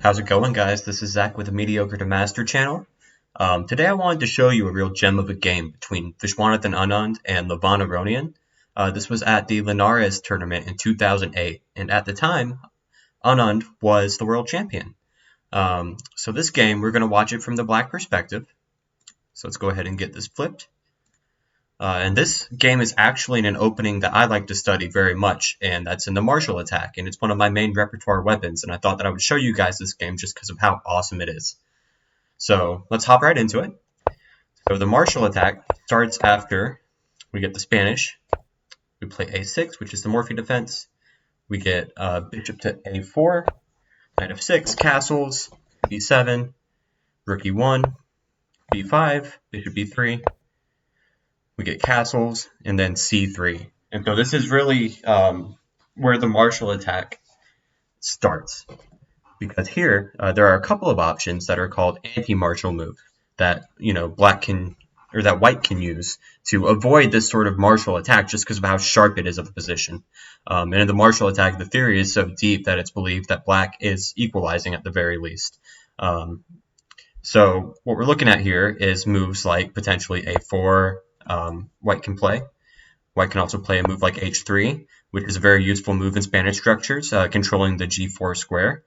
How's it going, guys? This is Zach with the Mediocre to Master channel. Today I wanted to show you a real gem of a game between Viswanathan Anand and Levon Aronian. This was at the Linares tournament in 2008, and at the time, Anand was the world champion. So this game, we're going to watch it from the black perspective. So let's go ahead and get this flipped. And this game is actually in an opening that I like to study very much, and that's in the martial attack, and it's one of my main repertoire weapons, and I thought that I would show you guys this game just because of how awesome it is. So let's hop right into it. So the martial attack starts after we get the Spanish. We play A6, which is the Morphe defense. We get bishop to A4, knight f6, castles, B7, Rook E1, B5, bishop B3. We get castles, and then C3. And so this is really where the martial attack starts. Because here, there are a couple of options that are called anti-martial moves that, white can use to avoid this sort of martial attack just because of how sharp it is of a position. And in the martial attack, the theory is so deep that it's believed that black is equalizing at the very least. So what we're looking at here is moves like potentially A4, white can play. White can also play a move like H3, which is a very useful move in Spanish structures, controlling the G4 square.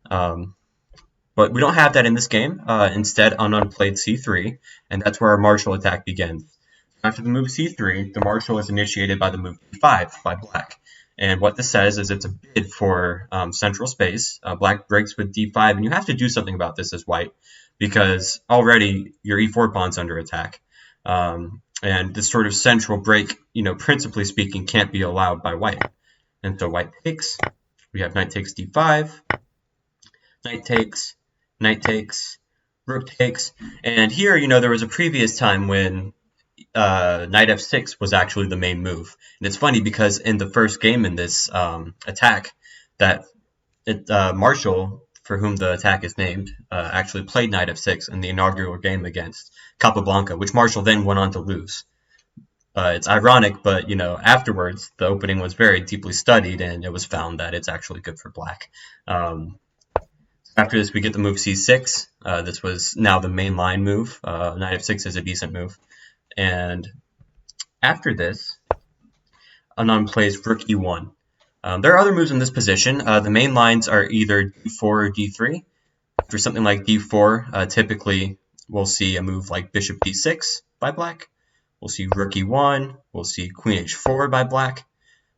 But we don't have that in this game. Instead, Anand played C3, and that's where our martial attack begins. After the move C3, the martial is initiated by the move B5 by black. And what this says is it's a bid for central space. Black breaks with D5, and you have to do something about this as white, because already your E4 pawn's under attack. And this sort of central break, principally speaking, can't be allowed by white. And so white takes. We have knight takes d5, knight takes, rook takes. And here, there was a previous time when knight f6 was actually the main move. And it's funny because in the first game in this attack, that Marshall, for whom the attack is named, actually played knight f6 in the inaugural game against Capablanca, which Marshall then went on to lose. It's ironic, but afterwards the opening was very deeply studied, and it was found that it's actually good for black. After this, we get the move c6. This was now the main line move. Knight f6 is a decent move, and after this, Anand plays rook e1. There are other moves in this position. The main lines are either d4 or d3. For something like d4, typically we'll see a move like bishop d6 by black. We'll see rook e1. We'll see queen h4 by black.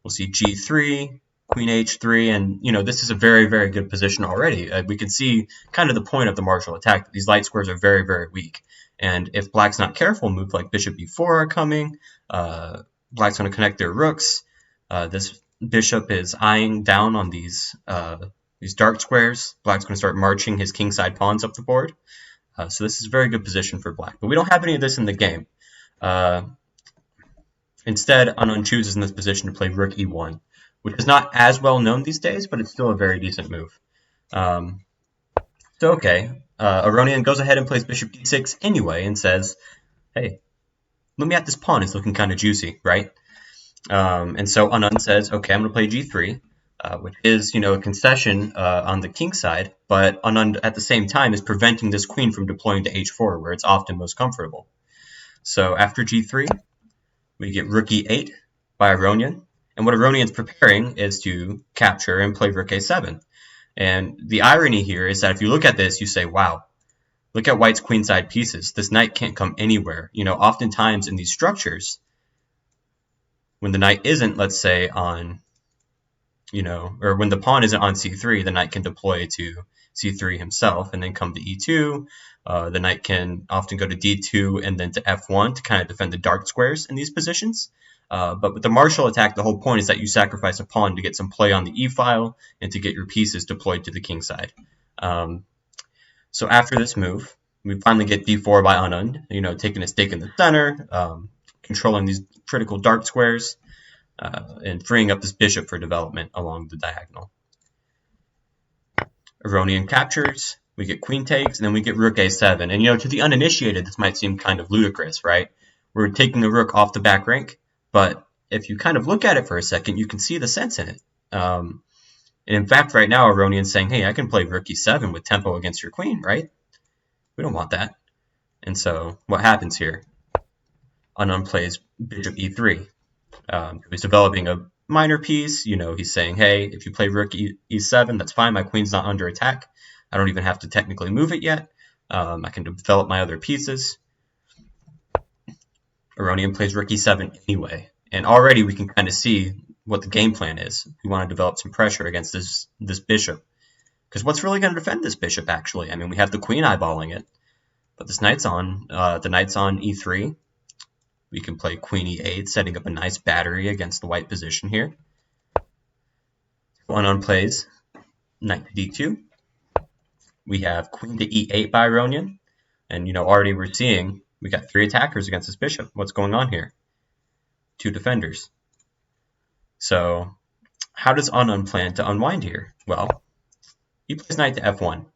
We'll see g3, queen h3, and this is a very, very good position already. We can see kind of the point of the martial attack. These light squares are very, very weak. And if black's not careful, moves like bishop b4 are coming. Black's going to connect their rooks. This bishop is eyeing down on these dark squares. Black's going to start marching his kingside pawns up the board. So this is a very good position for black. But we don't have any of this in the game. Instead, Anand chooses in this position to play rook e1, which is not as well known these days, but it's still a very decent move. Aronian goes ahead and plays bishop d6 anyway and says, hey, let me at this pawn. It's looking kind of juicy, right? And so Anand says, okay, I'm going to play g3, which is, a concession on the king side, but Anand at the same time is preventing this queen from deploying to h4, where it's often most comfortable. So after g3, we get rook e8 by Aronian, and what Aronian's preparing is to capture and play rook a7. And the irony here is that if you look at this, you say, wow, look at white's queenside pieces. This knight can't come anywhere. Oftentimes in these structures, when the knight isn't, let's say, on, or when the pawn isn't on c3, the knight can deploy to c3 himself and then come to e2. The knight can often go to d2 and then to f1 to kind of defend the dark squares in these positions. But with the martial attack, the whole point is that you sacrifice a pawn to get some play on the e-file and to get your pieces deployed to the king side. So after this move, we finally get d4 by Anand, taking a stake in the center, controlling these critical dark squares, and freeing up this bishop for development along the diagonal. Aronian captures, we get queen takes, and then we get rook a7. And, to the uninitiated, this might seem kind of ludicrous, right? We're taking the rook off the back rank, but if you kind of look at it for a second, you can see the sense in it. And in fact, right now, Aronian's saying, hey, I can play Rook E7 with tempo against your queen, right? We don't want that. And so what happens here? Anand plays Bishop E3. He's developing a minor piece. He's saying, hey, if you play Rook E7, that's fine. My queen's not under attack. I don't even have to technically move it yet. I can develop my other pieces. Aronian plays Rook E7 anyway. And already we can kind of see what the game plan is. We want to develop some pressure against this bishop. Because what's really going to defend this bishop, actually? I mean, we have the queen eyeballing it. But this knight's on. The knight's on E3. We can play Queen E8, setting up a nice battery against the white position here. Anand plays Knight to D2. We have Queen to E8 by Aronian. And, already we're seeing we got 3 attackers against this bishop. What's going on here? 2 defenders. So how does Anand plan to unwind here? Well, he plays Knight to F1.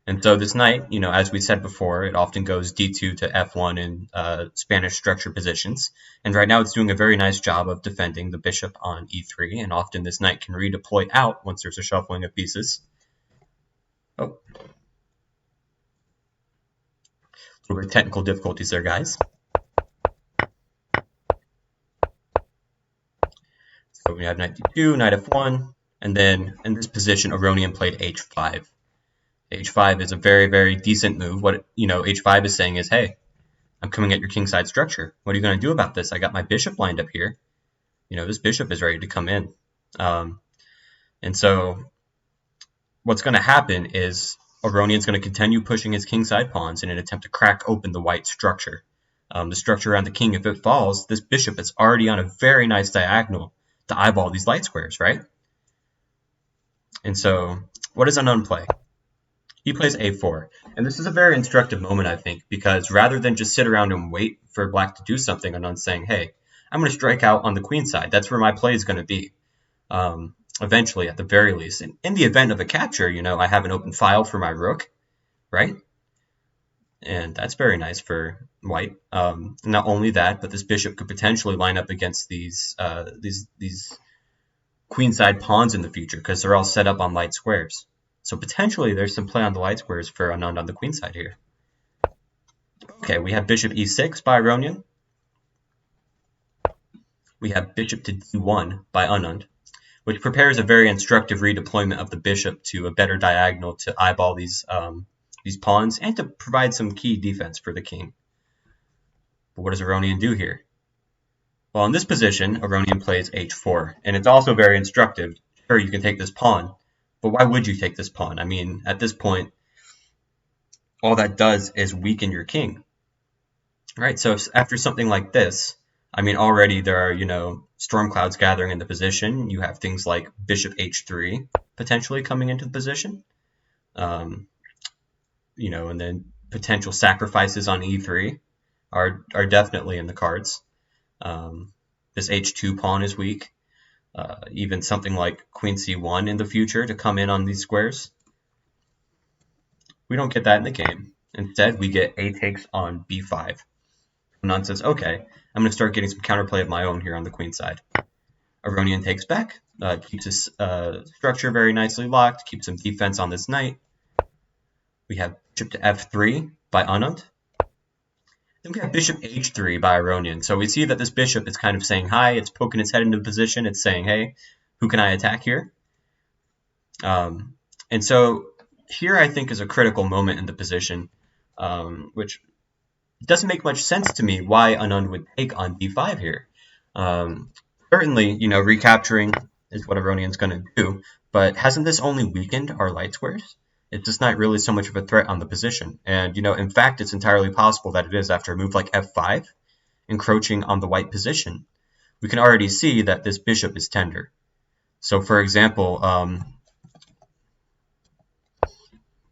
And so this knight, as we said before, it often goes D2 to F1 in Spanish structure positions. And right now it's doing a very nice job of defending the bishop on E3. And often this knight can redeploy out once there's a shuffling of pieces. Oh. A little bit of technical difficulties there, guys. So we have Knight D2, Knight F1. And then in this position, Aronian played H5. H5 is a very, very decent move. What H5 is saying is, hey, I'm coming at your kingside structure. What are you going to do about this? I got my bishop lined up here. This bishop is ready to come in. And so what's going to happen is Aronian's going to continue pushing his kingside pawns in an attempt to crack open the white structure. The structure around the king, if it falls, this bishop is already on a very nice diagonal to eyeball these light squares, right? And so what does Anand play? He plays A4, and this is a very instructive moment, I think, because rather than just sit around and wait for black to do something, Anand's saying, hey, I'm going to strike out on the queen side. That's where my play is going to be, eventually, at the very least. And in the event of a capture, I have an open file for my rook, right? And that's very nice for white. Not only that, but this bishop could potentially line up against these queenside pawns in the future, because they're all set up on light squares. So potentially there's some play on the light squares for Anand on the queen side here. Okay, we have bishop e6 by Aronian. We have bishop to d1 by Anand, which prepares a very instructive redeployment of the bishop to a better diagonal to eyeball these pawns and to provide some key defense for the king. But what does Aronian do here? Well, in this position, Aronian plays h4, and it's also very instructive. Sure, you can take this pawn, but why would you take this pawn? I mean, at this point, all that does is weaken your king. Right, so after something like this, I mean, already there are, storm clouds gathering in the position. You have things like bishop h3 potentially coming into the position. And then potential sacrifices on e3 are definitely in the cards. This h2 pawn is weak. Even something like queen c1 in the future to come in on these squares. We don't get that in the game. Instead, we get a takes on b5. Anand says, okay, I'm going to start getting some counterplay of my own here on the queen side. Aronian takes back, keeps his structure very nicely locked, keeps some defense on this knight. We have bishop to f3 by Anand. Then we have bishop h3 by Aronian. So we see that this bishop is kind of saying hi, it's poking its head into position, it's saying, hey, who can I attack here? And so here I think is a critical moment in the position, which doesn't make much sense to me why Anand would take on b5 here. Certainly, recapturing is what Aronian's going to do, but hasn't this only weakened our light squares? It's just not really so much of a threat on the position. And, in fact, it's entirely possible that it is after a move like f5, encroaching on the white position. We can already see that this bishop is tender. So, for example,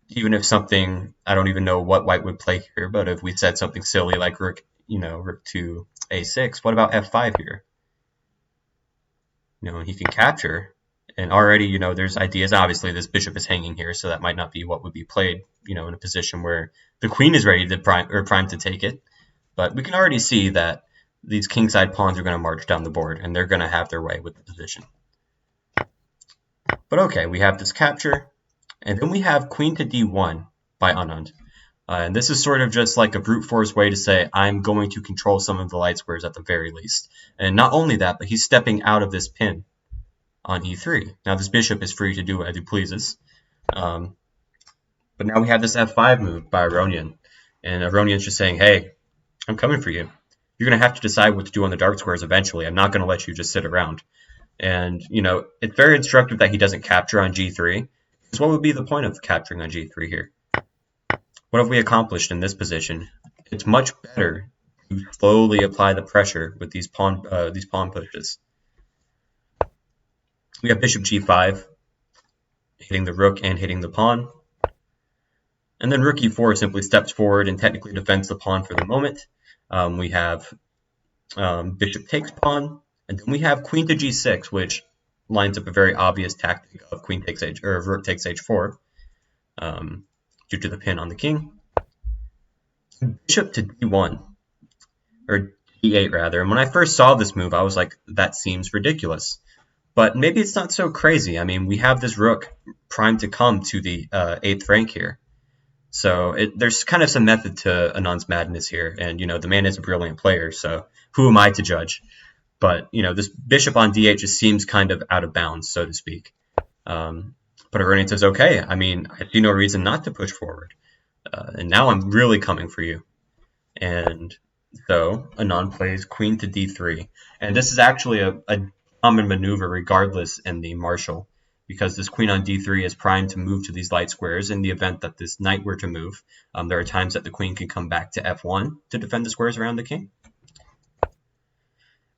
even if something, I don't even know what white would play here, but if we said something silly like rook to a6, what about f5 here? He can capture. And already, there's ideas. Obviously, this bishop is hanging here, so that might not be what would be played, in a position where the queen is ready to prime to take it. But we can already see that these kingside pawns are going to march down the board, and they're going to have their way with the position. But okay, we have this capture, and then we have queen to d1 by Anand. And this is sort of just like a brute force way to say, I'm going to control some of the light squares at the very least. And not only that, but he's stepping out of this pin on e3. Now this bishop is free to do as he pleases. But now we have this f5 move by Aronian. And Aronian's just saying, hey, I'm coming for you. You're going to have to decide what to do on the dark squares eventually. I'm not going to let you just sit around. And, you know, it's very instructive that he doesn't capture on g3. Because what would be the point of capturing on g3 here? What have we accomplished in this position? It's much better to slowly apply the pressure with these pawn pushes. We have bishop g5, hitting the rook and hitting the pawn. And then rook e4 simply steps forward and technically defends the pawn for the moment. We have bishop takes pawn, and then we have queen to g6, which lines up a very obvious tactic of queen takes h or rook takes h4. Due to the pin on the king. Bishop to d1, or d8 rather, and when I first saw this move I was like, that seems ridiculous. But maybe it's not so crazy. I mean, we have this rook primed to come to the 8th rank here. So there's kind of some method to Anand's madness here, and, you know, the man is a brilliant player, so who am I to judge? But, you know, this bishop on d8 just seems kind of out of bounds, so to speak. But Aronian says, okay, I mean, I see no reason not to push forward. And now I'm really coming for you. And so Anand plays queen to d3. And this is actually a common maneuver regardless in the martial, because this queen on d3 is primed to move to these light squares in the event that this knight were to move. There are times that the queen can come back to f1 to defend the squares around the king.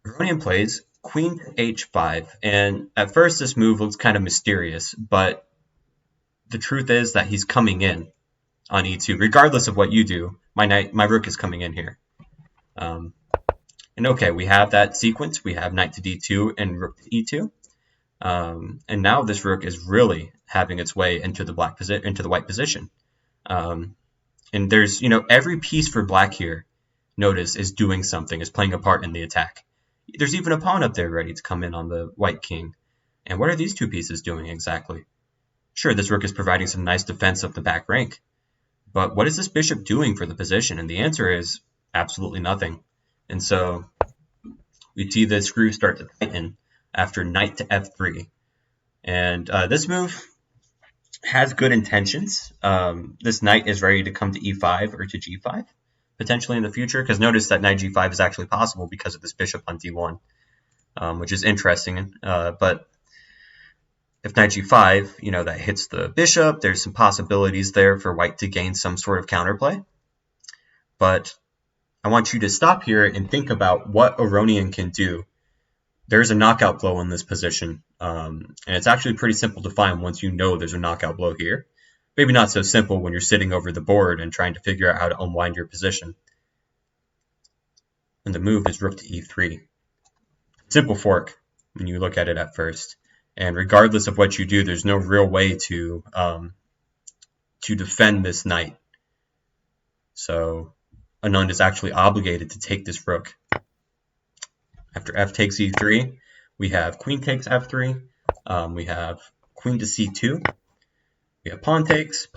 Aronian plays queen to h5, and at first this move looks kind of mysterious, but the truth is that he's coming in on e2. Regardless of what you do, my rook is coming in here. And okay, we have that sequence. We have knight to d2 and rook to e2. And now this rook is really having its way into the white position. And there's, you know, every piece for black here, notice, is doing something, is playing a part in the attack. There's even a pawn up there ready to come in on the white king. And what are these two pieces doing exactly? Sure, this rook is providing some nice defense of the back rank. But what is this bishop doing for the position? And the answer is absolutely nothing. And so we see the screws start to tighten after knight to f3. And this move has good intentions. This knight is ready to come to e5 or to g5. Potentially in the future, because notice that knight g5 is actually possible because of this bishop on d1, which is interesting. But if knight g5, you know, that hits the bishop, there's some possibilities there for white to gain some sort of counterplay. But I want you to stop here and think about what Aronian can do. There's a knockout blow in this position, and it's actually pretty simple to find once you know there's a knockout blow here. Maybe not so simple when you're sitting over the board and trying to figure out how to unwind your position. And the move is rook to e3. Simple fork when you look at it at first. And regardless of what you do, there's no real way to defend this knight. So Anand is actually obligated to take this rook. After f takes e3, we have queen takes f3. We have queen to c2. We have pawn takes,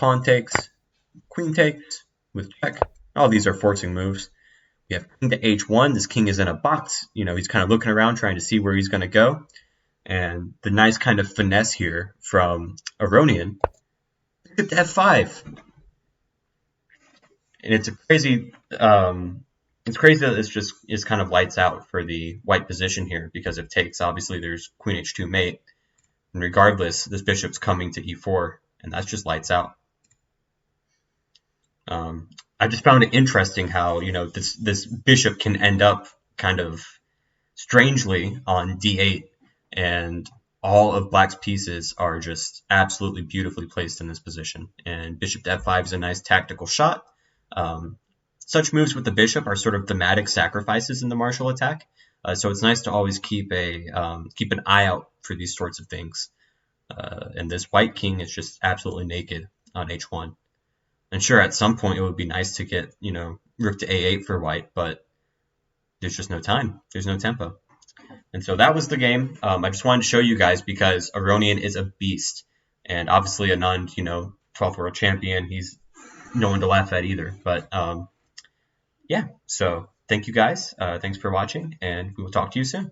queen takes with check. All these are forcing moves. We have king to h1. This king is in a box. You know, he's kind of looking around trying to see where he's going to go. And the nice kind of finesse here from Aronian, bishop to f5. And it's a crazy, it's crazy that this just is kind of lights out for the white position here, because if takes, obviously there's queen h2 mate. And regardless, this bishop's coming to e4, and that's just lights out. I just found it interesting how, you know, this bishop can end up kind of strangely on d8, and all of black's pieces are just absolutely beautifully placed in this position. And bishop to f5 is a nice tactical shot. Such moves with the bishop are sort of thematic sacrifices in the martial attack, so it's nice to always keep an eye out for these sorts of things. And this white king is just absolutely naked on h1. And sure, at some point it would be nice to get, you know, rook to a8 for white, but there's just no time. There's no tempo. And so that was the game. I just wanted to show you guys because Aronian is a beast. And obviously Anand, 12th world champion, he's no one to laugh at either. But yeah, so thank you guys. Thanks for watching, and we will talk to you soon.